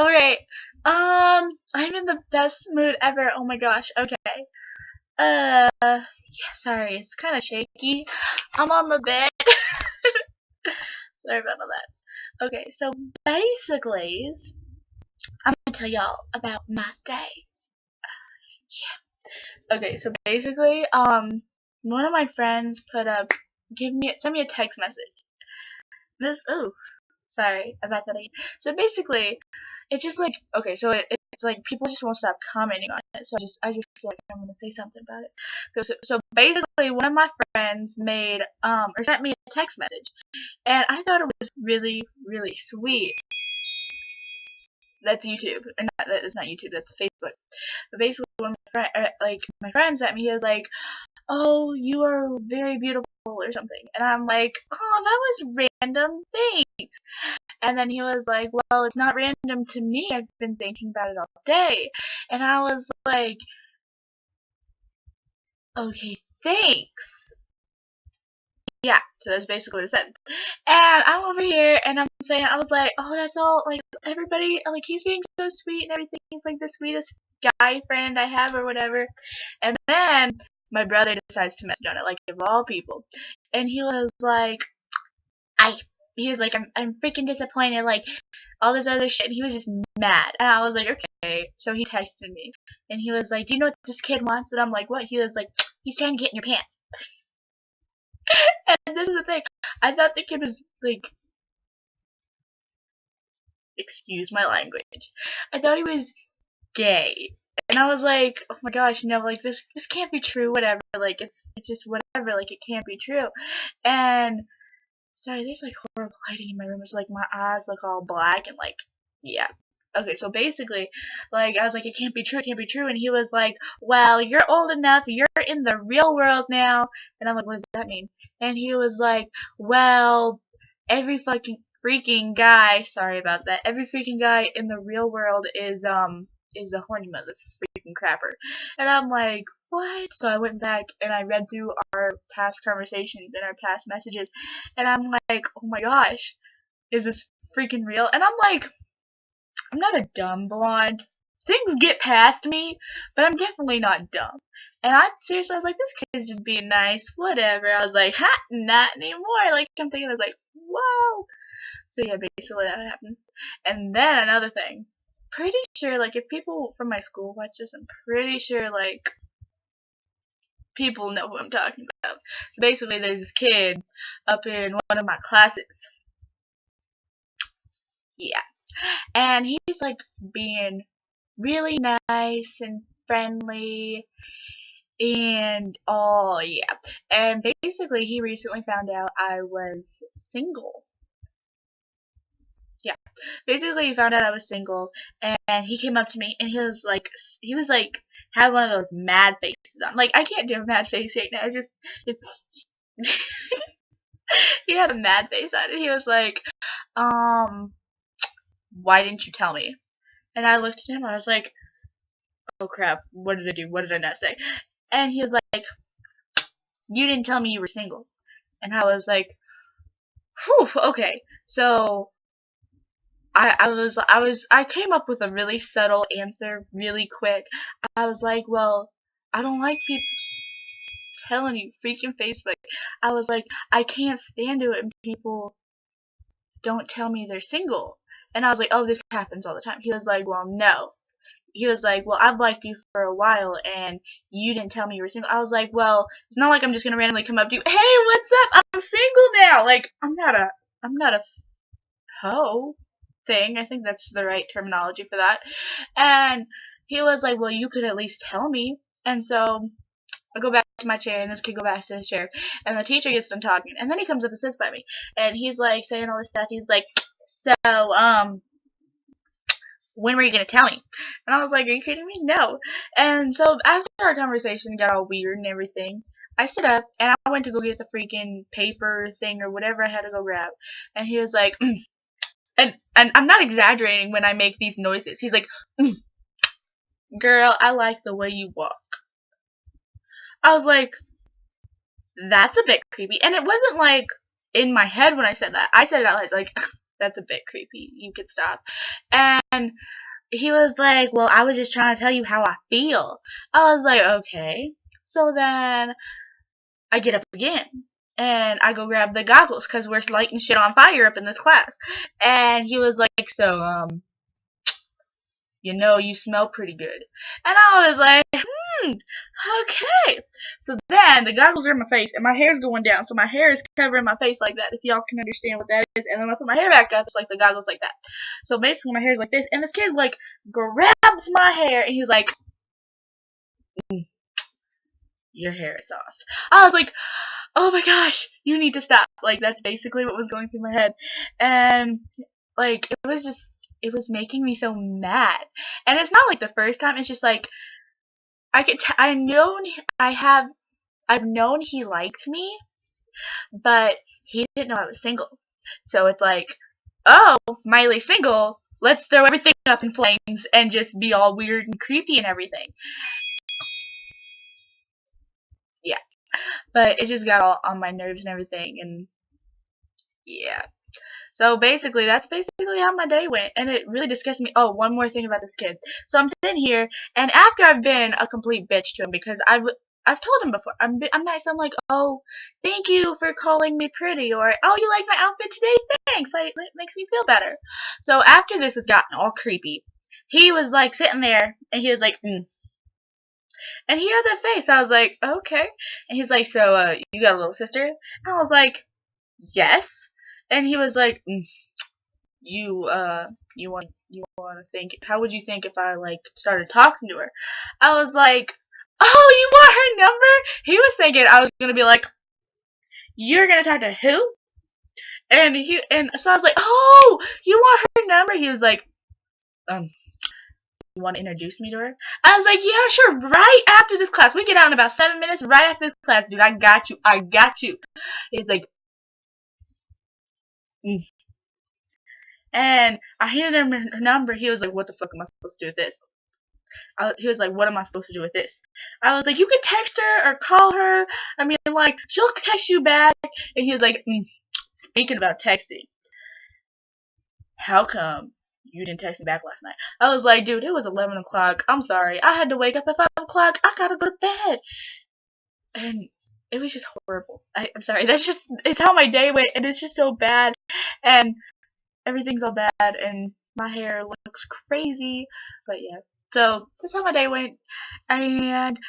Alright. I'm in the best mood ever. Oh my gosh. Okay. Yeah, sorry. It's kind of shaky. I'm on my bed. Sorry about all that. Okay, so basically, I'm gonna tell y'all about my day. Yeah. Okay, so basically, one of my friends send me a text message. Oh, sorry about that again. So basically, it's just like, okay, so it's like people just won't stop commenting on it. So I just feel like I'm gonna say something about it. So basically, one of my friends made or sent me a text message, and I thought it was really really sweet. That's YouTube, and that is not YouTube. That's Facebook. But basically, when my friend sent me, he was like, "Oh, you are very beautiful" or something, and I'm like, "Oh, that was random. Thanks." And then he was like, "Well, it's not random to me. I've been thinking about it all day." And I was like, "Okay, thanks." Yeah, so that's basically what I said. And I'm over here and I'm saying, I was like, "Oh, that's all, like, everybody, like, he's being so sweet and everything. He's like the sweetest guy friend I have or whatever." And then my brother decides to message on it, like, of all people. And he was like, I, he was like, I'm freaking disappointed, like, all this other shit. And he was just mad. And I was like, okay. So he texted me. And he was like, "Do you know what this kid wants?" And I'm like, "What?" He was like, "He's trying to get in your pants." And this is the thing. I thought the kid was like, excuse my language. I thought he was gay. And I was like, "Oh my gosh, no, like this can't be true, whatever. Like it's just whatever, like it can't be true." And sorry, there's like horrible lighting in my room. It's like my eyes look all black and like, yeah. Okay, so basically, like, I was like, "It can't be true, it can't be true." And he was like, "Well, you're old enough, you're in the real world now." And I'm like, "What does that mean?" And he was like, "Well, every fucking freaking guy, sorry about that, every freaking guy in the real world is a horny mother freaking crapper." And I'm like, "What?" So I went back and I read through our past conversations and our past messages, and I'm like, "Oh my gosh, is this freaking real?" And I'm like, I'm not a dumb blonde. Things get past me, but I'm definitely not dumb. And I seriously, I was like, "This kid's just being nice, whatever." I was like, "Ha, not anymore." Like, I'm thinking, I was like, "Whoa." So yeah, basically that happened. And then another thing, pretty sure, like, if people from my school watch this, I'm pretty sure, like, people know who I'm talking about. So basically, there's this kid up in one of my classes. Yeah. And he's like being really nice and friendly and oh yeah. And basically he recently found out I was single. Yeah. Basically he found out I was single and he came up to me and he was like had one of those mad faces on. Like I can't do a mad face right now. He had a mad face on it. He was like, "Why didn't you tell me?" And I looked at him and I was like, "Oh crap, what did I do? What did I not say?" And he was like, "You didn't tell me you were single." And I was like, "Whew, okay." So I came up with a really subtle answer really quick. I was like, "Well, I don't like people telling you freaking Facebook." I was like, "I can't stand it when people don't tell me they're single." And I was like, "Oh, this happens all the time." He was like, "Well, no." He was like, "Well, I've liked you for a while and you didn't tell me you were single." I was like, "Well, it's not like I'm just gonna randomly come up to you, 'Hey, what's up? I'm single now.' Like, I'm not a hoe thing. I think that's the right terminology for that." And he was like, "Well, you could at least tell me." And so I go back to my chair and this kid go back to his chair and the teacher gets done talking and then he comes up and sits by me and he's like saying all this stuff. He's like, "So, when were you gonna tell me?" And I was like, "Are you kidding me? No." And so after our conversation got all weird and everything, I stood up and I went to go get the freaking paper thing or whatever I had to go grab. And he was like, and I'm not exaggerating when I make these noises. He's like, "Girl, I like the way you walk." I was like, that's a bit creepy. And it wasn't like in my head when I said that. I said it out loud. It's like, that's a bit creepy. You could stop. And he was like, well, I was just trying to tell you how I feel. I was like, okay. So then I get up again. And I go grab the goggles because we're lighting shit on fire up in this class. And he was like, so, you know, you smell pretty good. And I was like, okay. So then the goggles are in my face and my hair's going down. So my hair is covering my face like that, if y'all can understand what that is. And then when I put my hair back up, it's like the goggles like that. So basically my hair's like this. And this kid like grabs my hair and he's like, your hair is soft. I was like, oh my gosh, you need to stop. Like, that's basically what was going through my head. And like, it was making me so mad. And it's not like the first time, it's just like, I've known he liked me, but he didn't know I was single. So it's like, oh, Miley's single, let's throw everything up in flames and just be all weird and creepy and everything. Yeah. But it just got all on my nerves and everything, and yeah. So basically, that's basically how my day went, and it really disgusted me. Oh, one more thing about this kid. So I'm sitting here, and after I've been a complete bitch to him because I've told him before, I'm nice. I'm like, oh, thank you for calling me pretty, or oh, you like my outfit today? Thanks. It makes me feel better. So after this has gotten all creepy, he was like sitting there, and he was like, And he had that face. I was like, okay. And he's like, so, you got a little sister? And I was like, yes. And he was like, you want to think, how would you think if I, like, started talking to her? I was like, oh, you want her number? He was thinking I was going to be like, you're going to talk to who? And so I was like, oh, you want her number? He was like, you want to introduce me to her? I was like, yeah, sure, right after this class. We get out in about 7 minutes, right after this class, dude. I got you. He's like, And I handed him her number. He was like, what the fuck am I supposed to do with this? He was like, what am I supposed to do with this? I was like, you can text her or call her. I mean, like, she'll text you back. And he was like, speaking about texting, how come you didn't text me back last night? I was like, dude, it was 11 o'clock. I'm sorry. I had to wake up at 5 o'clock. I gotta go to bed. And it was just horrible. I'm sorry. It's how my day went. And it's just so bad. And everything's all bad. And my hair looks crazy. But yeah. So that's how my day went. And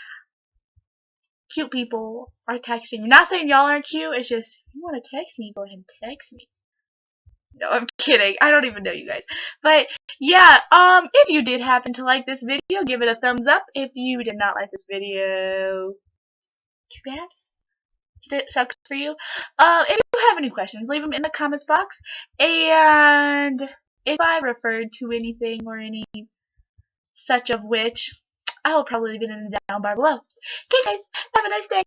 cute people are texting me. Not saying y'all aren't cute. It's just, if you want to text me, go ahead and text me. No, I'm kidding. I don't even know you guys. But yeah, if you did happen to like this video, give it a thumbs up. If you did not like this video, too bad. It sucks for you. If you have any questions, leave them in the comments box. And if I referred to anything or any such of which, I will probably leave it in the down bar below. Okay guys, have a nice day.